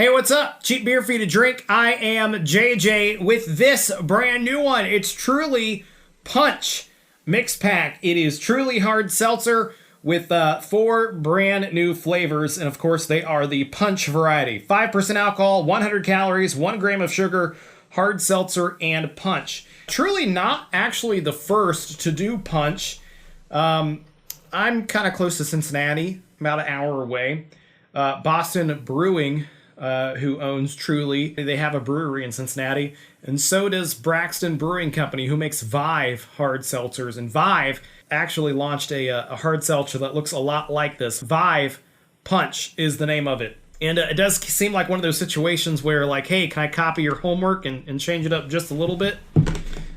Hey, what's up? Cheap beer for you to drink. I am JJ with this brand new one. It's Truly Punch Mixed Pack. It is Truly Hard Seltzer with 4 brand new flavors. And of course, they are the Punch variety. 5% alcohol, 100 calories, 1 gram of sugar, hard seltzer, and punch. Truly not actually the first to do punch. I'm kind of close to Cincinnati, about an hour away. Boston Brewing, who owns Truly, they have a brewery in Cincinnati, and so does Braxton Brewing Company, who makes Vive hard seltzers. And Vive actually launched a hard seltzer that looks a lot like this. Vive Punch is the name of it. And it does seem like one of those situations where, like, hey, can I copy your homework and change it up just a little bit?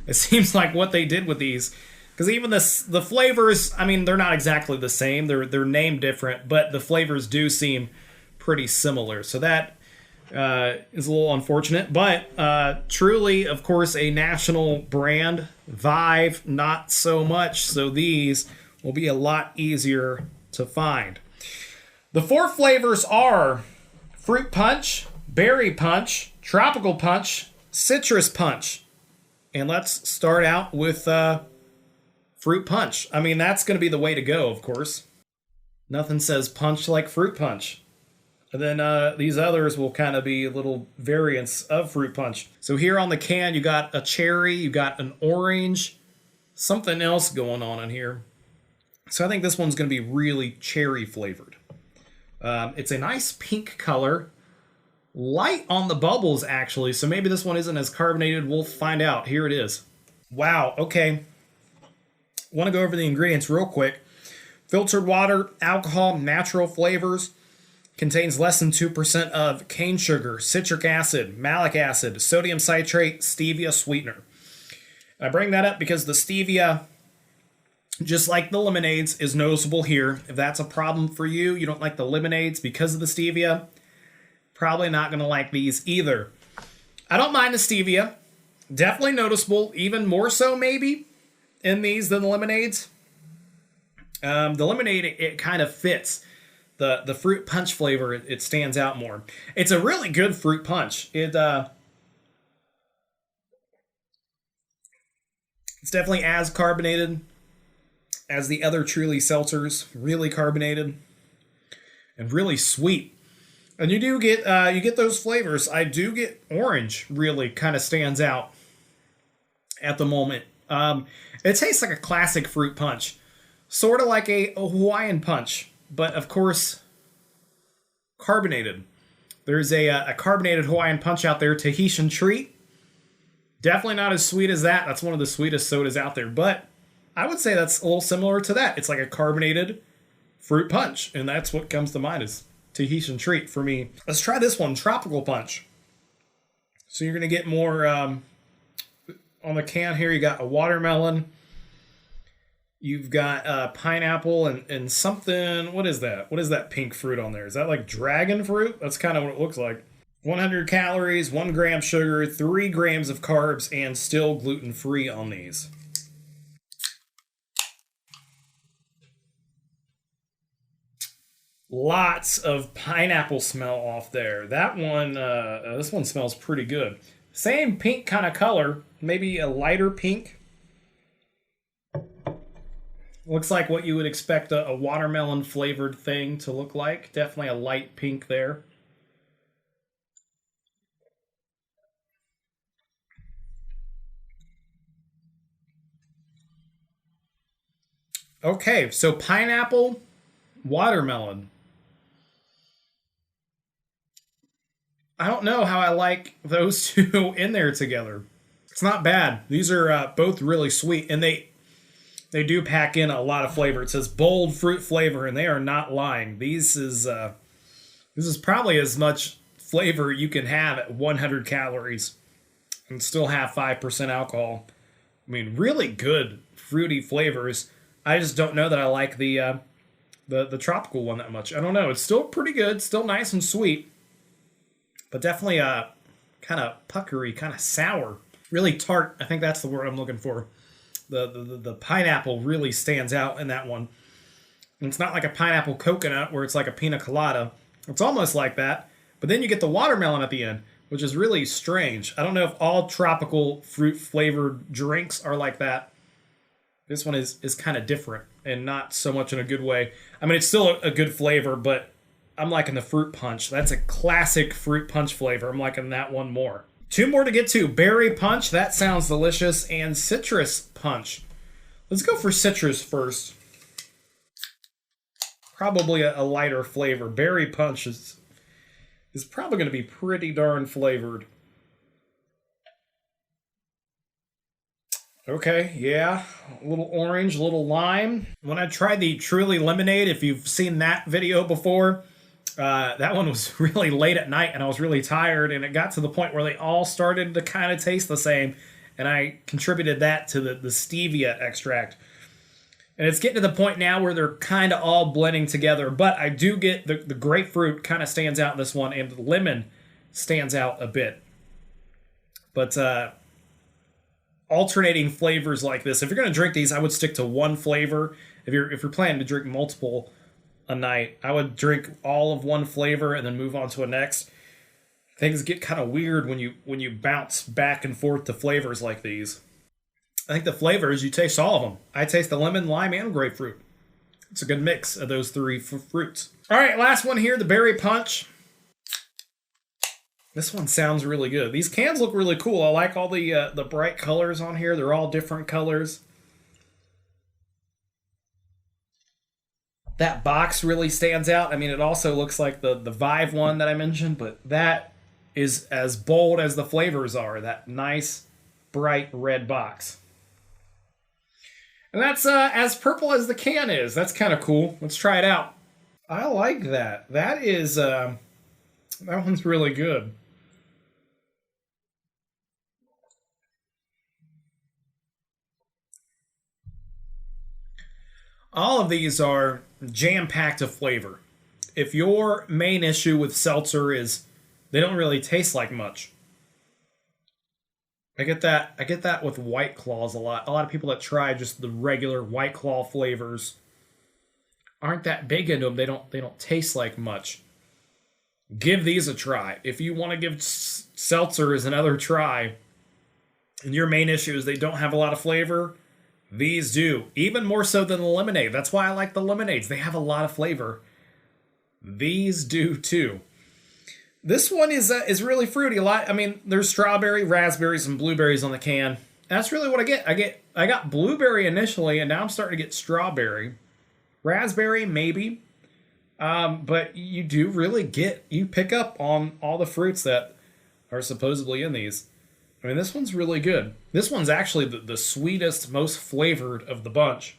It seems like what they did with these. Because even the flavors, I mean, they're not exactly the same. They're named different, but the flavors do seem pretty similar. So that is a little unfortunate. But Truly, of course, a national brand. Vive, not so much. So these will be a lot easier to find. The 4 flavors are Fruit Punch, Berry Punch, Tropical Punch, Citrus Punch. And let's start out with Fruit Punch. I mean, that's going to be the way to go, of course. Nothing says punch like Fruit Punch. And then these others will kind of be little variants of Fruit Punch. So here on the can, you got a cherry, you got an orange, something else going on in here. So I think this one's going to be really cherry flavored. It's a nice pink color. Light on the bubbles, actually. So maybe this one isn't as carbonated. We'll find out. Here it is. Wow, okay. Want to go over the ingredients real quick. Filtered water, alcohol, natural flavors. Contains less than 2% of cane sugar, citric acid, malic acid, sodium citrate, stevia sweetener. I bring that up because the stevia, just like the lemonades, is noticeable here. If that's a problem for you, you don't like the lemonades because of the stevia, probably not going to like these either. I don't mind the stevia. Definitely noticeable, even more so maybe in these than the lemonades. The lemonade, it kind of fits. The fruit punch flavor, it stands out more. It's a really good fruit punch. It's definitely as carbonated as the other Truly seltzers. Really carbonated and really sweet. And you do get you get those flavors. I do get orange. Really kind of stands out at the moment. It tastes like a classic fruit punch, sort of like a Hawaiian punch. But, of course, carbonated. There's a carbonated Hawaiian punch out there, Tahitian Treat. Definitely not as sweet as that. That's one of the sweetest sodas out there. But I would say that's a little similar to that. It's like a carbonated fruit punch. And that's what comes to mind is Tahitian Treat for me. Let's try this one, Tropical Punch. So you're going to get more on the can here. You got a watermelon. You've got pineapple and something. What is that? What is that pink fruit on there? Is that like dragon fruit? That's kind of what it looks like. 100 calories, 1 gram sugar, 3 grams of carbs, and still gluten-free on these. Lots of pineapple smell off there. That one, this one smells pretty good. Same pink kind of color, maybe a lighter pink. Looks like what you would expect a watermelon flavored thing to look like. Definitely a light pink there. Okay, so pineapple, watermelon. I don't know how I like those two in there together. It's not bad. These are both really sweet, and they do pack in a lot of flavor. It says bold fruit flavor, and they are not lying. This is probably as much flavor you can have at 100 calories and still have 5% alcohol. I mean, really good fruity flavors. I just don't know that I like the tropical one that much. I don't know. It's still pretty good, still nice and sweet, but definitely kind of puckery, kind of sour, really tart. I think that's the word I'm looking for. The pineapple really stands out in that one. And it's not like a pineapple coconut where it's like a pina colada. It's almost like that, but then you get the watermelon at the end, which is really strange. I don't know if all tropical fruit flavored drinks are like that. This one is kind of different and not so much in a good way. I mean, it's still a good flavor, but I'm liking the fruit punch. That's a classic fruit punch flavor. I'm liking that one more. Two more to get to. Berry punch, that sounds delicious, and citrus punch. Let's go for citrus first. Probably a lighter flavor. Berry punch is probably going to be pretty darn flavored. Okay, yeah, a little orange, a little lime. When I tried the Truly Lemonade, if you've seen that video before, that one was really late at night and I was really tired, and it got to the point where they all started to kind of taste the same, and I contributed that to the stevia extract. And it's getting to the point now where they're kind of all blending together, but I do get the grapefruit kind of stands out in this one, and the lemon stands out a bit. But alternating flavors like this, if you're going to drink these, I would stick to one flavor. If you're planning to drink multiple a night, I would drink all of one flavor and then move on to a next. Things get kind of weird when you bounce back and forth to flavors like these. I think the flavors, you taste all of them. I taste the lemon, lime, and grapefruit. It's a good mix of those three fruits. All right, last one here, the berry punch. This one sounds really good. These cans look really cool. I like all the bright colors on here. They're all different colors. That box really stands out. I mean, it also looks like the Vive one that I mentioned, but that is as bold as the flavors are. That nice, bright red box. And that's as purple as the can is. That's kind of cool. Let's try it out. I like that. That is, that one's really good. All of these are jam-packed of flavor. If your main issue with seltzer is they don't really taste like much, I get that with White Claws a lot. A lot of people that try just the regular White Claw flavors aren't that big into them. They don't taste like much. Give these a try. If you want to give seltzers another try, and your main issue is they don't have a lot of flavor, these do. Even more so than the lemonade. That's why I like the lemonades. They have a lot of flavor. These do too. This one is really fruity. I mean, there's strawberry, raspberries, and blueberries on the can. That's really what I get. I got blueberry initially, and now I'm starting to get strawberry. Raspberry, maybe. But you do really you pick up on all the fruits that are supposedly in these. I mean, this one's really good. This one's actually the sweetest, most flavored of the bunch.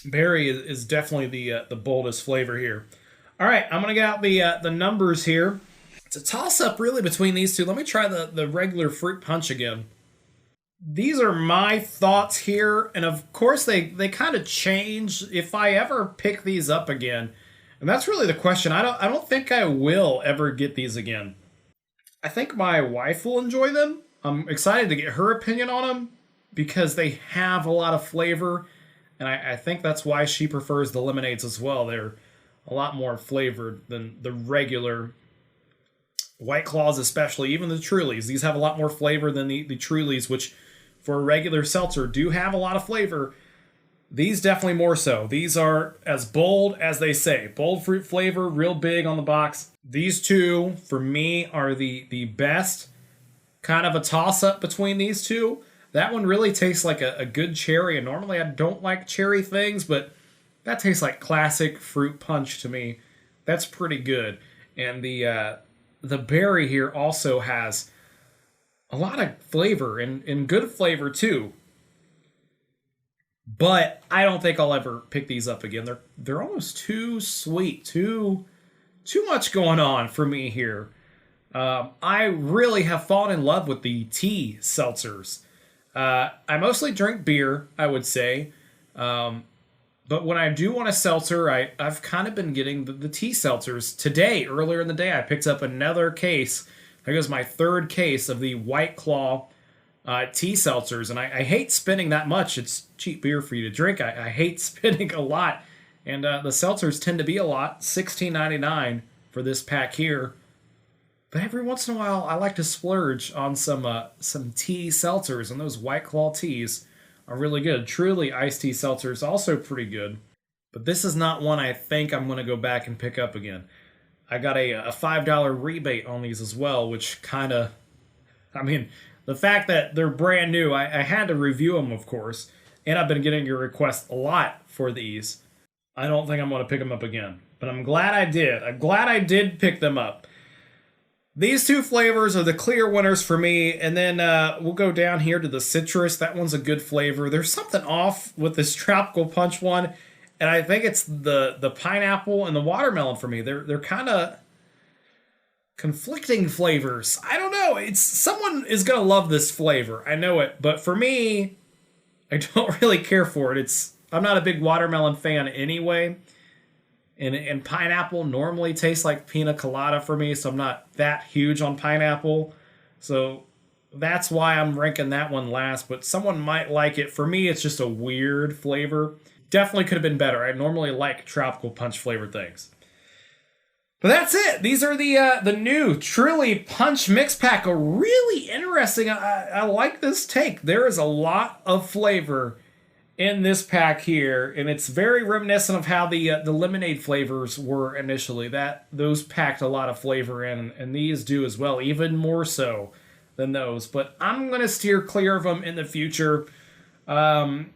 Berry is definitely the boldest flavor here. All right, I'm going to get out the numbers here. It's a toss-up really between these two. Let me try the regular fruit punch again. These are my thoughts here, and of course they kind of change if I ever pick these up again. And that's really the question. I don't think I will ever get these again. I think my wife will enjoy them. I'm excited to get her opinion on them because they have a lot of flavor. And I think that's why she prefers the lemonades as well. They're a lot more flavored than the regular White Claws, especially, even the Trulies. These have a lot more flavor than the Trulies, which for a regular seltzer do have a lot of flavor. These definitely more so. These are as bold as they say. Bold fruit flavor, real big on the box. These two, for me, are the best. Kind of a toss-up between these two. That one really tastes like a good cherry, and normally I don't like cherry things, but that tastes like classic fruit punch to me. That's pretty good. And the berry here also has a lot of flavor, and good flavor too. But I don't think I'll ever pick these up again. They're almost too sweet, too much going on for me here. I really have fallen in love with the tea seltzers. I mostly drink beer, I would say. But when I do want a seltzer, I've kind of been getting the tea seltzers. Today, earlier in the day, I picked up another case. I think it was my third case of the White Claw tea seltzers. And I hate spending that much. It's cheap beer for you to drink. I hate spending a lot And the seltzers tend to be a lot, $16.99 for this pack here. But every once in a while, I like to splurge on some tea seltzers, and those White Claw teas are really good. Truly iced tea seltzers also pretty good. But this is not one I think I'm going to go back and pick up again. I got a $5 rebate on these as well, which kind of, I mean, the fact that they're brand new, I had to review them, of course, and I've been getting your requests a lot for these. I don't think I'm going to pick them up again, but I'm glad I did. I'm glad I did pick them up. These two flavors are the clear winners for me, and then we'll go down here to the citrus. That one's a good flavor. There's something off with this Tropical Punch one, and I think it's the pineapple and the watermelon for me. They're kind of conflicting flavors. I don't know. It's someone is gonna love this flavor. I know it, but for me, I don't really care for it. I'm not a big watermelon fan anyway. And pineapple normally tastes like pina colada for me, so I'm not that huge on pineapple. So that's why I'm ranking that one last, but someone might like it. For me, it's just a weird flavor. Definitely could have been better. I normally like Tropical Punch flavored things. But that's it. These are the new Truly Punch Mix Pack. A really interesting, I like this take. There is a lot of flavor in this pack here, and it's very reminiscent of how the lemonade flavors were initially. Those packed a lot of flavor in, and these do as well, even more so than those. But I'm going to steer clear of them in the future. I'm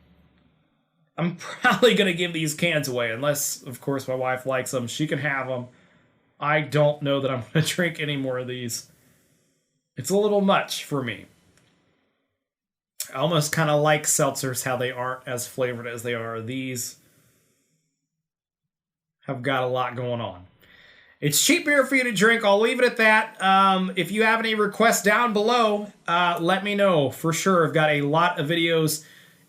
probably going to give these cans away, unless, of course, my wife likes them. She can have them. I don't know that I'm going to drink any more of these. It's a little much for me. I almost kind of like seltzers, how they aren't as flavored as they are. These have got a lot going on. It's cheap beer for you to drink. I'll leave it at that. If you have any requests down below, let me know for sure. I've got a lot of videos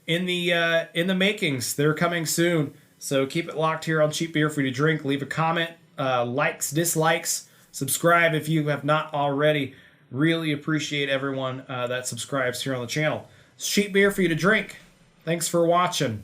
in the makings. They're coming soon. So keep it locked here on Cheap Beer for You to Drink. Leave a comment, likes, dislikes, subscribe if you have not already. Really appreciate everyone that subscribes here on the channel. It's Cheap Beer for You to Drink. Thanks for watching.